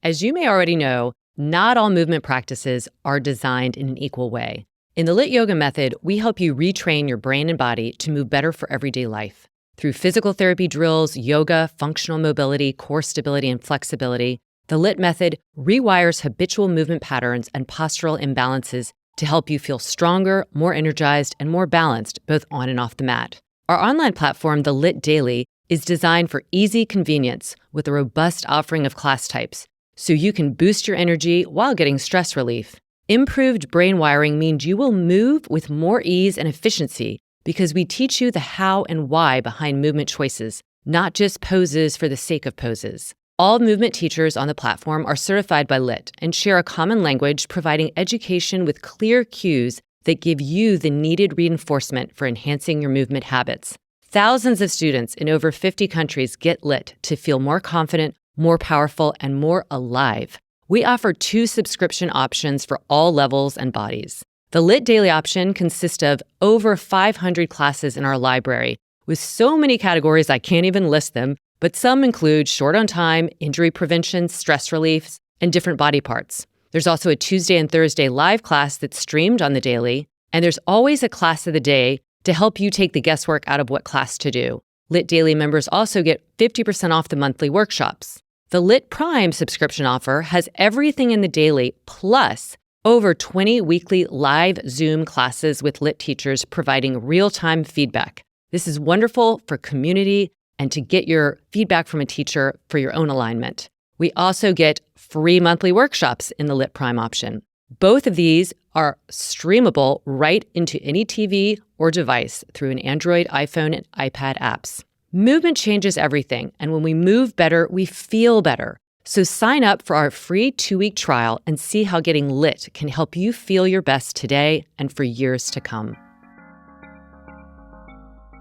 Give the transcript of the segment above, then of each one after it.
As you may already know, not all movement practices are designed in an equal way. In the LYT Yoga method, we help you retrain your brain and body to move better for everyday life. Through physical therapy drills, yoga, functional mobility, core stability, and flexibility, the LYT method rewires habitual movement patterns and postural imbalances to help you feel stronger, more energized, and more balanced, both on and off the mat. Our online platform, the LYT Daily, is designed for easy convenience with a robust offering of class types, so you can boost your energy while getting stress relief. Improved brain wiring means you will move with more ease and efficiency because we teach you the how and why behind movement choices, not just poses for the sake of poses. All movement teachers on the platform are certified by LYT and share a common language, providing education with clear cues that give you the needed reinforcement for enhancing your movement habits. Thousands of students in over 50 countries get LYT to feel more confident, more powerful, and more alive. We offer 2 subscription options for all levels and bodies. The LYT Daily option consists of over 500 classes in our library, with so many categories I can't even list them, but some include short on time, injury prevention, stress relief, and different body parts. There's also a Tuesday and Thursday live class that's streamed on the daily, and there's always a class of the day to help you take the guesswork out of what class to do. LYT Daily members also get 50% off the monthly workshops. The LYT Prime subscription offer has everything in the daily, plus over 20 weekly live Zoom classes with LYT teachers providing real-time feedback. This is wonderful for community and to get your feedback from a teacher for your own alignment. We also get free monthly workshops in the LYT Prime option. Both of these are streamable right into any TV or device through an Android, iPhone, and iPad apps. Movement changes everything, and when we move better, we feel better. So sign up for our free 2-week trial and see how getting LYT can help you feel your best today and for years to come.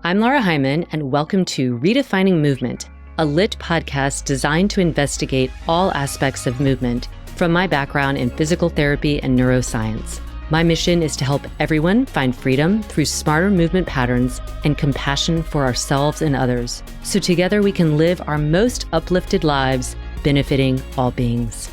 I'm Lara Heimann, and welcome to Redefining Movement, a LYT podcast designed to investigate all aspects of movement from my background in physical therapy and neuroscience. My mission is to help everyone find freedom through smarter movement patterns and compassion for ourselves and others, so together we can live our most uplifted lives, benefiting all beings.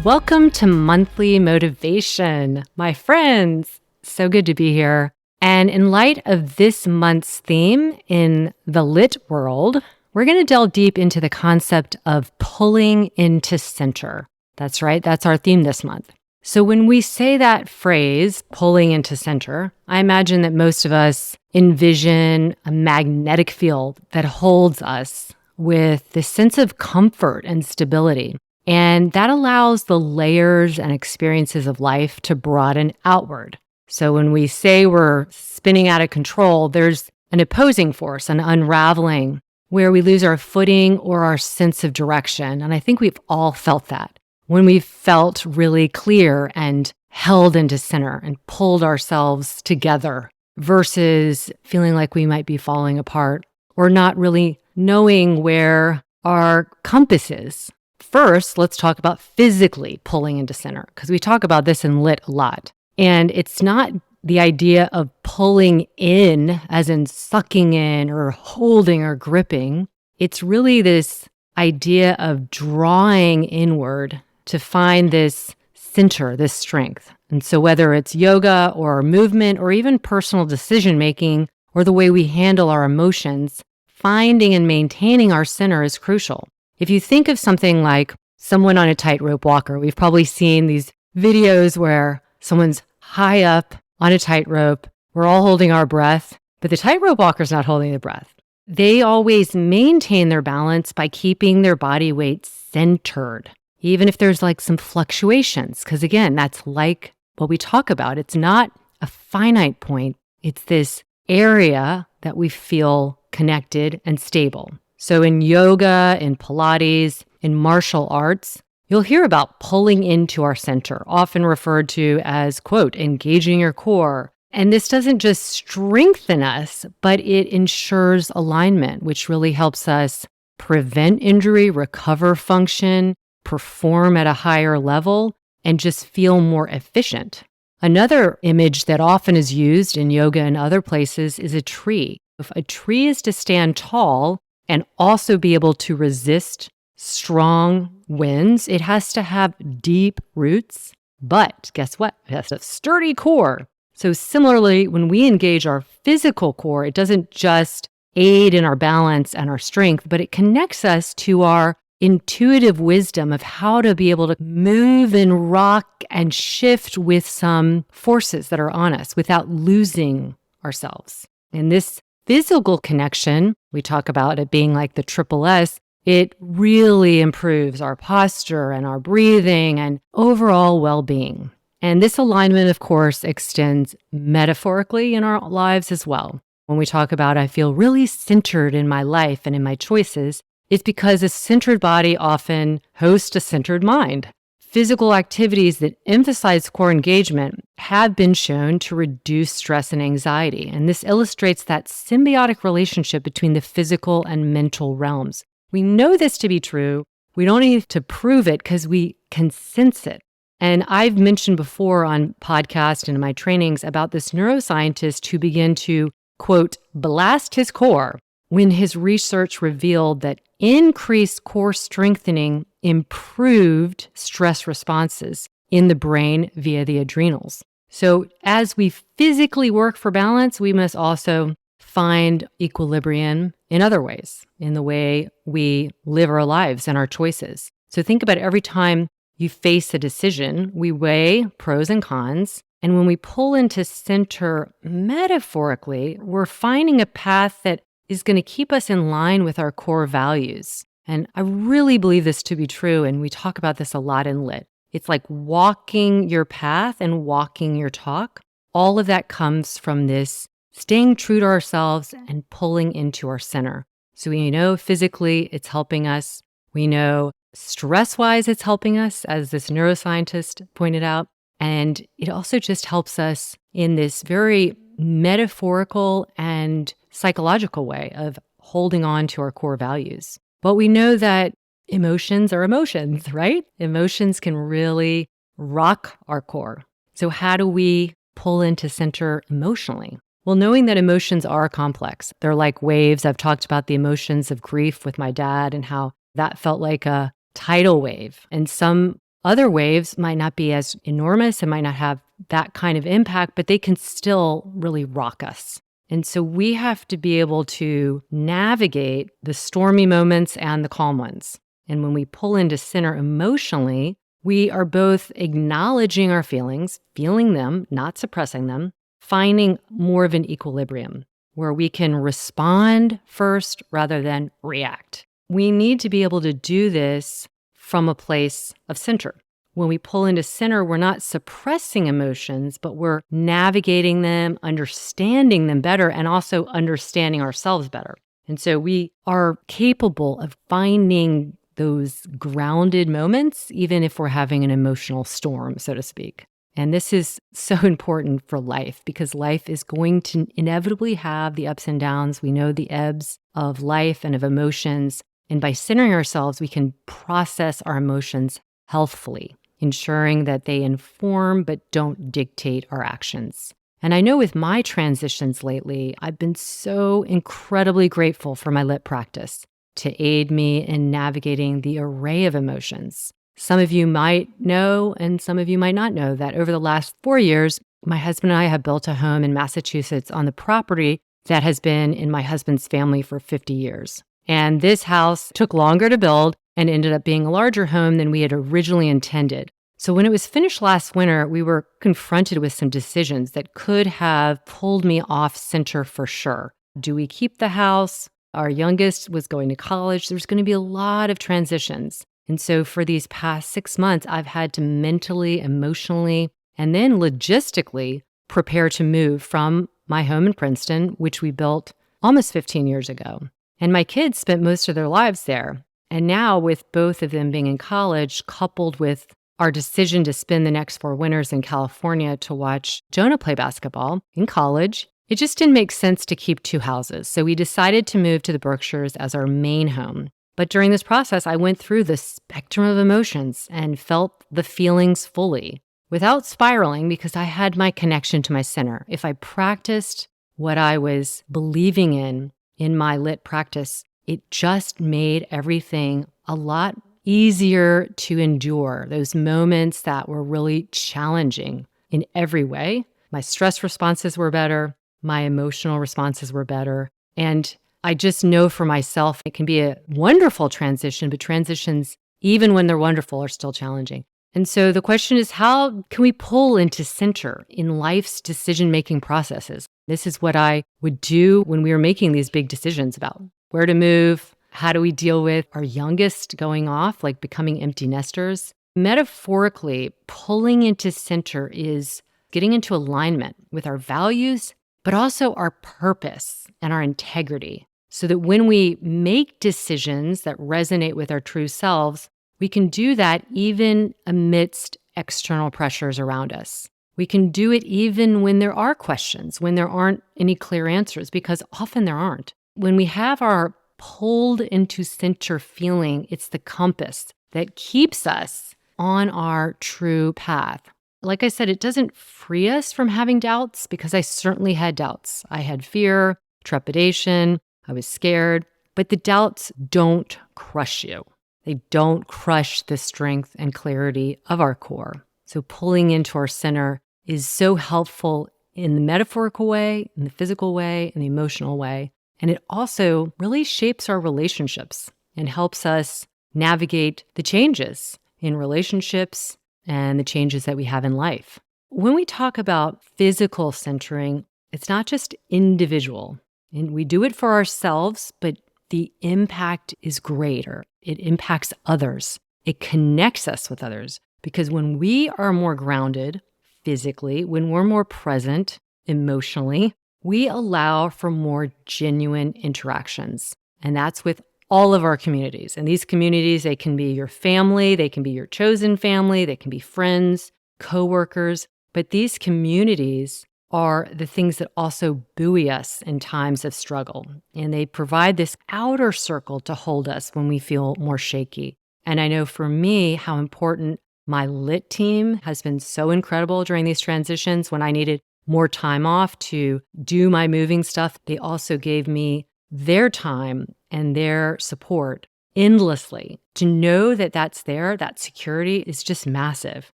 Welcome to Monthly Motivation, my friends. So good to be here. And in light of this month's theme in the LYT world, we're going to delve deep into the concept of pulling into center. That's right, that's our theme this month. So when we say that phrase, pulling into center, I imagine that most of us envision a magnetic field that holds us with this sense of comfort and stability. And that allows the layers and experiences of life to broaden outward. So when we say we're spinning out of control, there's an opposing force, an unraveling, where we lose our footing or our sense of direction. And I think we've all felt that. When we've felt really clear and held into center and pulled ourselves together versus feeling like we might be falling apart or not really knowing where our compass is. First, let's talk about physically pulling into center, because we talk about this in LYT a lot. And it's not the idea of pulling in, as in sucking in or holding or gripping. It's really this idea of drawing inward to find this center, this strength. And so whether it's yoga or movement or even personal decision-making or the way we handle our emotions, finding and maintaining our center is crucial. If you think of something like someone on a tightrope walker, we've probably seen these videos where someone's high up on a tightrope, we're all holding our breath, but the tightrope walker's not holding the breath. They always maintain their balance by keeping their body weight centered, even if there's like some fluctuations, because again, that's like what we talk about. It's not a finite point. It's this area that we feel connected and stable. So in yoga, in Pilates, in martial arts, you'll hear about pulling into our center, often referred to as, quote, engaging your core. And this doesn't just strengthen us, but it ensures alignment, which really helps us prevent injury, recover function, perform at a higher level, and just feel more efficient. Another image that often is used in yoga and other places is a tree. If a tree is to stand tall and also be able to resist strong winds. It has to have deep roots, but guess what? It has a sturdy core. So similarly, when we engage our physical core, it doesn't just aid in our balance and our strength, but it connects us to our intuitive wisdom of how to be able to move and rock and shift with some forces that are on us without losing ourselves. And this physical connection, we talk about it being like the triple S, it really improves our posture and our breathing and overall well-being. And this alignment, of course, extends metaphorically in our lives as well. When we talk about, I feel really centered in my life and in my choices, it's because a centered body often hosts a centered mind. Physical activities that emphasize core engagement have been shown to reduce stress and anxiety. And this illustrates that symbiotic relationship between the physical and mental realms. We know this to be true. We don't need to prove it because we can sense it. And I've mentioned before on podcasts and in my trainings about this neuroscientist who began to, quote, blast his core when his research revealed that increased core strengthening improved stress responses in the brain via the adrenals. So as we physically work for balance, we must also find equilibrium in other ways, in the way we live our lives and our choices. So think about every time you face a decision, we weigh pros and cons. And when we pull into center metaphorically, we're finding a path that is going to keep us in line with our core values. And I really believe this to be true. And we talk about this a lot in LYT. It's like walking your path and walking your talk. All of that comes from this staying true to ourselves and pulling into our center. So we know physically it's helping us. We know stress-wise it's helping us, as this neuroscientist pointed out. And it also just helps us in this very metaphorical and psychological way of holding on to our core values. But we know that emotions are emotions, right? Emotions can really rock our core. So how do we pull into center emotionally? Well, knowing that emotions are complex. They're like waves. I've talked about the emotions of grief with my dad and how that felt like a tidal wave. And some other waves might not be as enormous and might not have that kind of impact, but they can still really rock us. And so we have to be able to navigate the stormy moments and the calm ones. And when we pull into center emotionally, we are both acknowledging our feelings, feeling them, not suppressing them, finding more of an equilibrium where we can respond first rather than react. We need to be able to do this from a place of center. When we pull into center, we're not suppressing emotions, but we're navigating them, understanding them better, and also understanding ourselves better. And so we are capable of finding those grounded moments, even if we're having an emotional storm, so to speak. And this is so important for life because life is going to inevitably have the ups and downs. We know the ebbs of life and of emotions. And by centering ourselves, we can process our emotions healthfully, ensuring that they inform but don't dictate our actions. And I know with my transitions lately, I've been so incredibly grateful for my LYT practice to aid me in navigating the array of emotions. Some of you might know, and some of you might not know, that over the last 4 years, my husband and I have built a home in Massachusetts on the property that has been in my husband's family for 50 years. And this house took longer to build and ended up being a larger home than we had originally intended. So when it was finished last winter, we were confronted with some decisions that could have pulled me off center for sure. Do we keep the house? Our youngest was going to college. There's going to be a lot of transitions. And so for these past 6 months, I've had to mentally, emotionally, and then logistically prepare to move from my home in Princeton, which we built almost 15 years ago. And my kids spent most of their lives there. And now with both of them being in college, coupled with our decision to spend the next 4 winters in California to watch Jonah play basketball in college, it just didn't make sense to keep 2 houses. So we decided to move to the Berkshires as our main home. But during this process, I went through the spectrum of emotions and felt the feelings fully without spiraling because I had my connection to my center. If I practiced what I was believing in my LYT practice, it just made everything a lot easier to endure those moments that were really challenging in every way. My stress responses were better. My emotional responses were better. And I just know for myself, it can be a wonderful transition, but transitions, even when they're wonderful, are still challenging. And so the question is, how can we pull into center in life's decision-making processes? This is what I would do when we were making these big decisions about where to move, how do we deal with our youngest going off, like becoming empty nesters. Metaphorically, pulling into center is getting into alignment with our values, but also our purpose and our integrity, so that when we make decisions that resonate with our true selves, we can do that even amidst external pressures around us. We can do it even when there are questions, when there aren't any clear answers, because often there aren't. When we have our pulled into center feeling, it's the compass that keeps us on our true path. Like I said, it doesn't free us from having doubts, because I certainly had doubts. I had fear, trepidation, I was scared, but the doubts don't crush you. They don't crush the strength and clarity of our core. So pulling into our center is so helpful in the metaphorical way, in the physical way, in the emotional way. And it also really shapes our relationships and helps us navigate the changes in relationships and the changes that we have in life. When we talk about physical centering, it's not just individual. And we do it for ourselves, but the impact is greater. It impacts others. It connects us with others. Because when we are more grounded physically, when we're more present emotionally, we allow for more genuine interactions. And that's with all of our communities. And these communities, they can be your family, they can be your chosen family, they can be friends, coworkers. But these communities are the things that also buoy us in times of struggle. And they provide this outer circle to hold us when we feel more shaky. And I know for me, how important my LYT team has been so incredible during these transitions. When I needed more time off to do my moving stuff, they also gave me their time and their support endlessly. To know that that's there, that security is just massive.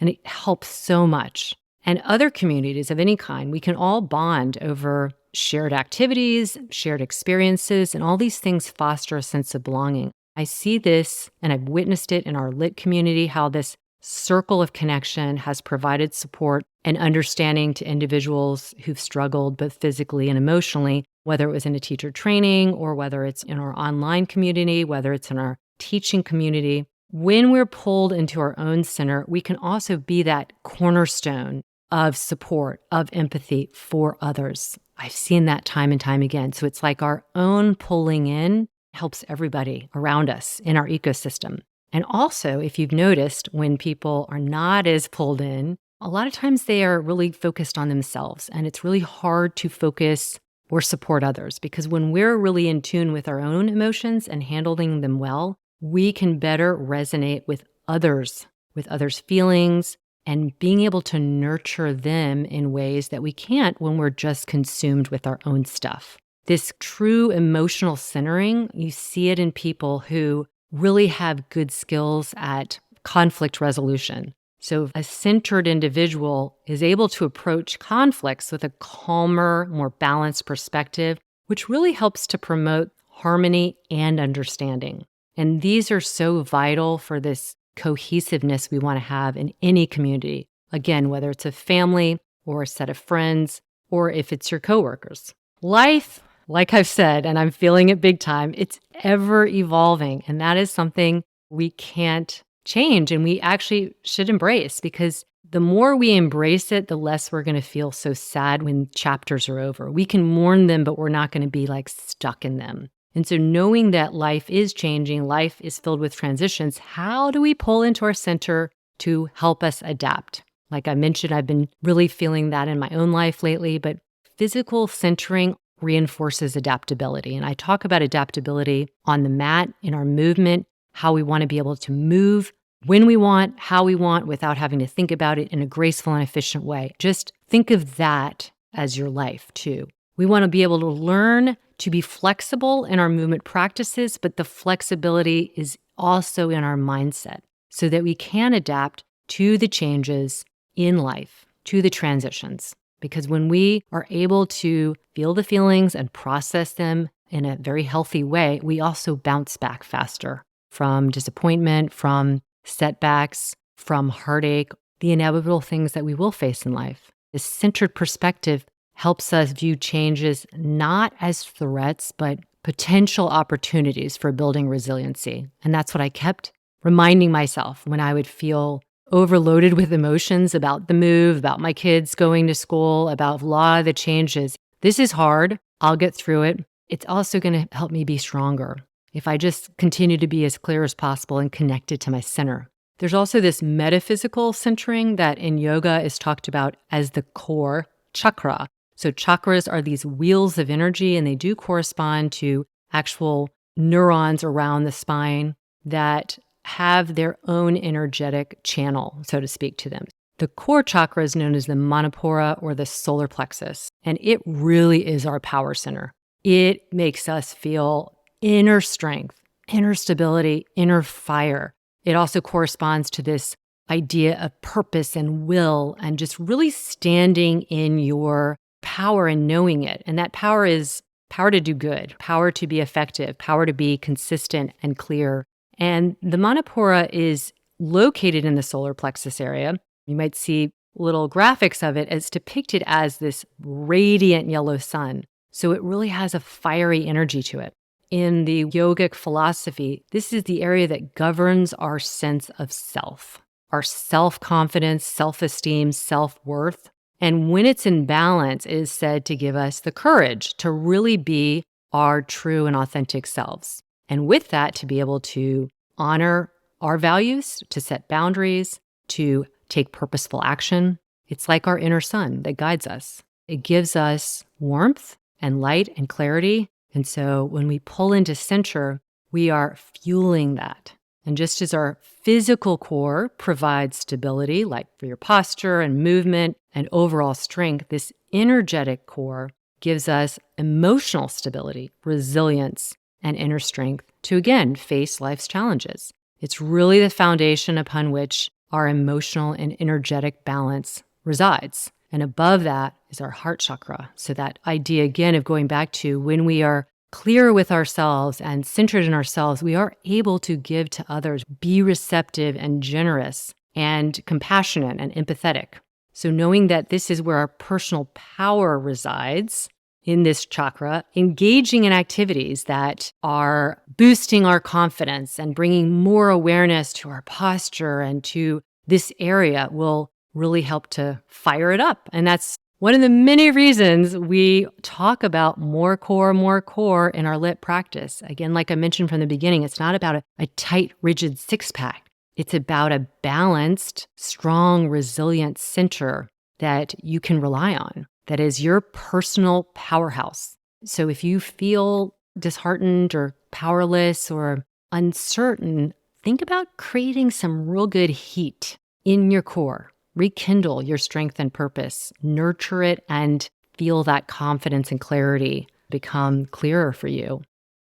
And it helps so much. And other communities of any kind, we can all bond over shared activities, shared experiences, and all these things foster a sense of belonging. I see this, and I've witnessed it in our LYT community, how this circle of connection has provided support and understanding to individuals who've struggled both physically and emotionally, whether it was in a teacher training or whether it's in our online community, whether it's in our teaching community. When we're pulled into our own center, we can also be that cornerstone of support, of empathy for others. I've seen that time and time again. So it's like our own pulling in helps everybody around us in our ecosystem. And also, if you've noticed, when people are not as pulled in, a lot of times they are really focused on themselves. And it's really hard to focus or support others, because when we're really in tune with our own emotions and handling them well, we can better resonate with others' feelings, and being able to nurture them in ways that we can't when we're just consumed with our own stuff. This true emotional centering, you see it in people who really have good skills at conflict resolution. So a centered individual is able to approach conflicts with a calmer, more balanced perspective, which really helps to promote harmony and understanding. And these are so vital for this cohesiveness we want to have in any community. Again, whether it's a family or a set of friends, or if it's your coworkers. Life, like I've said, and I'm feeling it big time, it's ever evolving. And that is something we can't change and we actually should embrace, because the more we embrace it, the less we're going to feel so sad when chapters are over. We can mourn them, but we're not going to be like stuck in them. And so knowing that life is changing, life is filled with transitions, how do we pull into our center to help us adapt? Like I mentioned, I've been really feeling that in my own life lately, but physical centering reinforces adaptability. And I talk about adaptability on the mat, in our movement, how we want to be able to move when we want, how we want, without having to think about it in a graceful and efficient way. Just think of that as your life too. We want to be able to learn to be flexible in our movement practices, but the flexibility is also in our mindset so that we can adapt to the changes in life, to the transitions. Because when we are able to feel the feelings and process them in a very healthy way, we also bounce back faster from disappointment, from setbacks, from heartache, the inevitable things that we will face in life. This centered perspective helps us view changes not as threats, but potential opportunities for building resiliency. And that's what I kept reminding myself when I would feel overloaded with emotions about the move, about my kids going to school, about a lot of the changes. This is hard. I'll get through it. It's also going to help me be stronger if I just continue to be as clear as possible and connected to my center. There's also this metaphysical centering that in yoga is talked about as the core chakra. So chakras are these wheels of energy, and they do correspond to actual neurons around the spine that have their own energetic channel, so to speak, to them. The core chakra is known as the Manipura or the solar plexus, and it really is our power center. It makes us feel inner strength, inner stability, inner fire. It also corresponds to this idea of purpose and will and just really standing in your power and knowing it. And that power is power to do good, power to be effective, power to be consistent and clear. And the Manipura is located in the solar plexus area. You might see little graphics of it as depicted as this radiant yellow sun. So it really has a fiery energy to it. In the yogic philosophy, this is the area that governs our sense of self, our self-confidence, self-esteem, self-worth. And when it's in balance, it is said to give us the courage to really be our true and authentic selves. And with that, to be able to honor our values, to set boundaries, to take purposeful action. It's like our inner sun that guides us. It gives us warmth and light and clarity. And so when we pull into center, we are fueling that. And just as our physical core provides stability, like for your posture and movement and overall strength, this energetic core gives us emotional stability, resilience, and inner strength to, again, face life's challenges. It's really the foundation upon which our emotional and energetic balance resides. And above that is our heart chakra. So that idea, again, of going back to when we are clear with ourselves and centered in ourselves, we are able to give to others, be receptive and generous and compassionate and empathetic. So knowing that this is where our personal power resides in this chakra, engaging in activities that are boosting our confidence and bringing more awareness to our posture and to this area will really help to fire it up. And that's one of the many reasons we talk about more core in our LYT practice. Again, like I mentioned from the beginning, it's not about a tight, rigid six-pack. It's about a balanced, strong, resilient center that you can rely on, that is your personal powerhouse. So if you feel disheartened or powerless or uncertain, think about creating some real good heat in your core. Rekindle your strength and purpose, nurture it, and feel that confidence and clarity become clearer for you.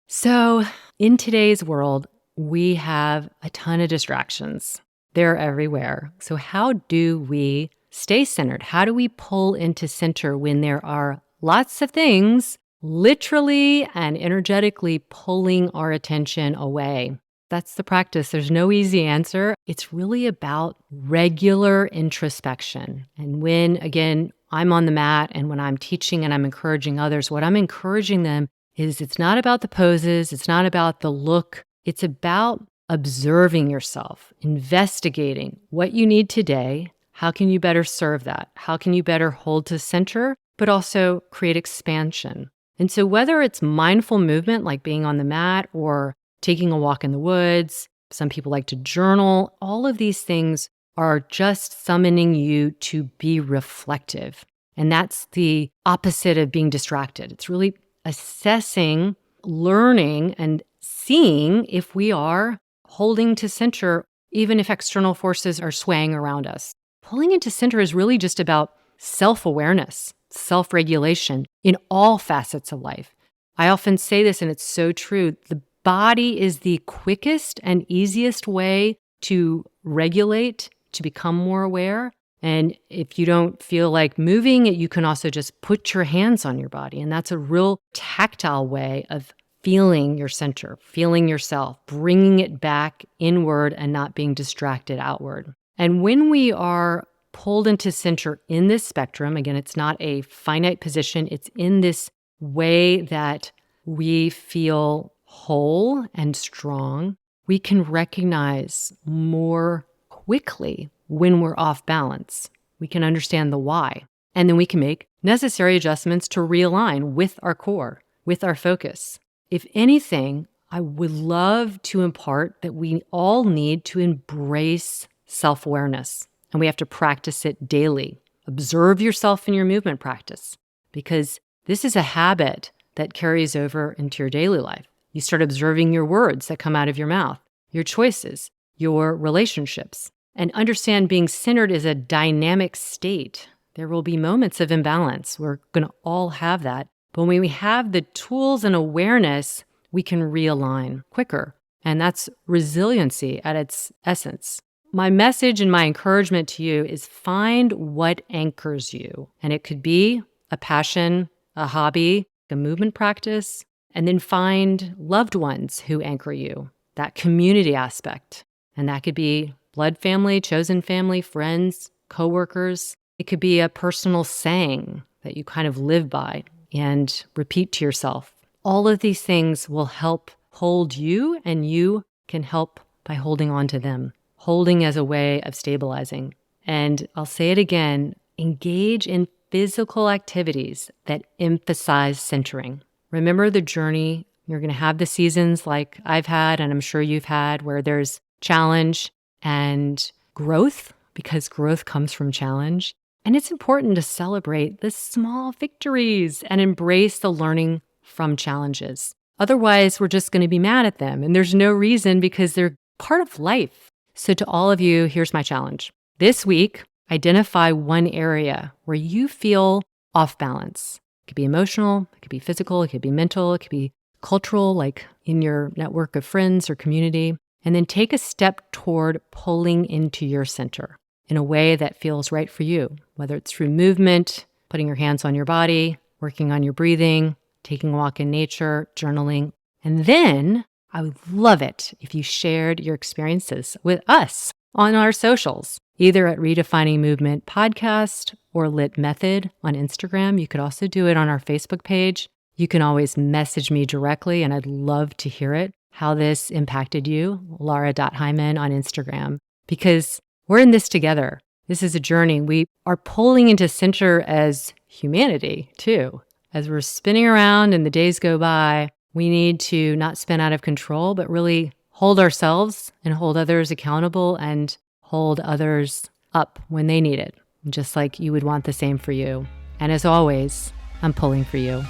So in today's world, we have a ton of distractions. They're everywhere. So how do we stay centered? How do we pull into center when there are lots of things literally and energetically pulling our attention away? That's the practice. There's no easy answer. It's really about regular introspection. And when, again, I'm on the mat and when I'm teaching and I'm encouraging others, what I'm encouraging them is it's not about the poses. It's not about the look. It's about observing yourself, investigating what you need today. How can you better serve that? How can you better hold to center, but also create expansion? And so whether it's mindful movement, like being on the mat or taking a walk in the woods, some people like to journal, all of these things are just summoning you to be reflective. And that's the opposite of being distracted. It's really assessing, learning, and seeing if we are holding to center, even if external forces are swaying around us. Pulling into center is really just about self-awareness, self-regulation in all facets of life. I often say this, and it's so true. The body is the quickest and easiest way to regulate, to become more aware. And if you don't feel like moving, you can also just put your hands on your body. And that's a real tactile way of feeling your center, feeling yourself, bringing it back inward and not being distracted outward. And when we are pulled into center in this spectrum, again, it's not a finite position, it's in this way that we feel whole and strong, we can recognize more quickly when we're off balance. We can understand the why. And then we can make necessary adjustments to realign with our core, with our focus. If anything, I would love to impart that we all need to embrace self-awareness, and we have to practice it daily. Observe yourself in your movement practice, because this is a habit that carries over into your daily life. You start observing your words that come out of your mouth, your choices, your relationships, and understand being centered is a dynamic state. There will be moments of imbalance. We're going to all have that. But when we have the tools and awareness, we can realign quicker. And that's resiliency at its essence. My message and my encouragement to you is find what anchors you. And it could be a passion, a hobby, a movement practice, and then find loved ones who anchor you, that community aspect. And that could be blood family, chosen family, friends, coworkers. It could be a personal saying that you kind of live by and repeat to yourself. All of these things will help hold you, and you can help by holding on to them, holding as a way of stabilizing. And I'll say it again, engage in physical activities that emphasize centering. Remember the journey. You're going to have the seasons like I've had, and I'm sure you've had, where there's challenge and growth, because growth comes from challenge. And it's important to celebrate the small victories and embrace the learning from challenges. Otherwise, we're just going to be mad at them. And there's no reason, because they're part of life. So to all of you, here's my challenge. This week, identify one area where you feel off balance. It could be emotional, it could be physical, it could be mental, it could be cultural, like in your network of friends or community. And then take a step toward pulling into your center in a way that feels right for you, whether it's through movement, putting your hands on your body, working on your breathing, taking a walk in nature, journaling. And then I would love it if you shared your experiences with us on our socials, either at Redefining Movement Podcast or LYT Method on Instagram. You could also do it on our Facebook page. You can always message me directly, and I'd love to hear it, how this impacted you, Lara.Heimann on Instagram, because we're in this together. This is a journey. We are pulling into center as humanity, too. As we're spinning around and the days go by, we need to not spin out of control, but really hold ourselves and hold others accountable and hold others up when they need it, just like you would want the same for you. And as always, I'm pulling for you.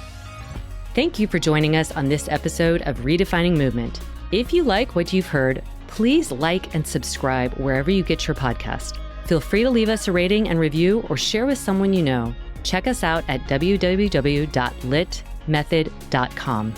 Thank you for joining us on this episode of Redefining Movement. If you like what you've heard, please like and subscribe wherever you get your podcast. Feel free to leave us a rating and review or share with someone you know. Check us out at www.lytmethod.com.